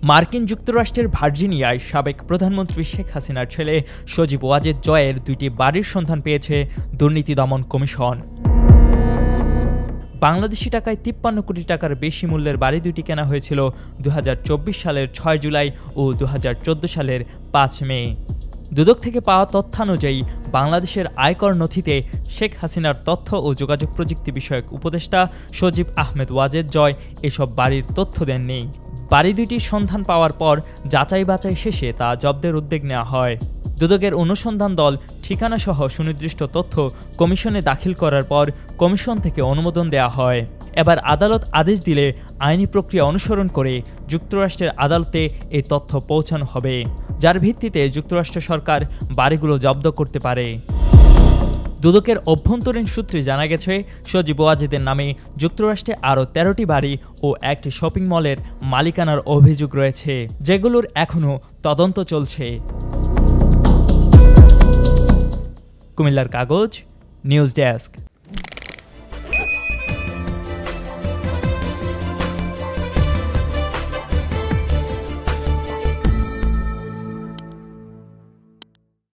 মার্কিন যুক্তরাষ্ট্রের ভার্জিনিয়ায় সাবেক প্রধানমন্ত্রী শেখ হাসিনার ছেলে সজীব ওয়াজেদ জয়ের 2টি বাড়ির সন্ধান পেয়েছে দুর্নীতি দমন কমিশন। বাংলাদেশি টাকায় 53 কোটি টাকার বেশি মূল্যের বাড়ি দুটি কেনা হয়েছিল 2024 সালের 6 জুলাই ও 2014 সালের 5 মে। দুদক থেকে পাওয়া তথ্যানুযায়ী বাংলাদেশের আয়কর নথিতে শেখ হাসিনার তথ্য ও যোগাযোগ প্রযুক্তি বিষয়ক উপদেষ্টা সজীব আহমেদ ওয়াজেদ জয় এসব বাড়ির তথ্য দেননি। বাড়ি দুটির সন্ধান পাওয়ার পর যাচাই বাছাই শেষে তা জব্দের উদ্যোগ নেওয়া হয়। দুদকের অনুসন্ধান দল ঠিকানাসহ সুনির্দিষ্ট তথ্য কমিশনে দাখিল করার পর কমিশন থেকে অনুমোদন দেওয়া হয়। এবার আদালত আদেশ দিলে আইনি প্রক্রিয়া অনুসরণ করে যুক্তরাষ্ট্রের আদালতে এই তথ্য পৌঁছানো হবে, যার ভিত্তিতে যুক্তরাষ্ট্র সরকার বাড়িগুলো জব্দ করতে পারে। দুদকের অভ্যন্তরীণ সূত্রে জানা গেছে, সজীব ওয়াজেদের নামে যুক্তরাষ্ট্রে আরও 13টি বাড়ি ও একটি শপিং মলের মালিকানার অভিযোগ রয়েছে, যেগুলোর এখনও তদন্ত চলছে। কুমিল্লার কাগজ, নিউজ ডেস্ক।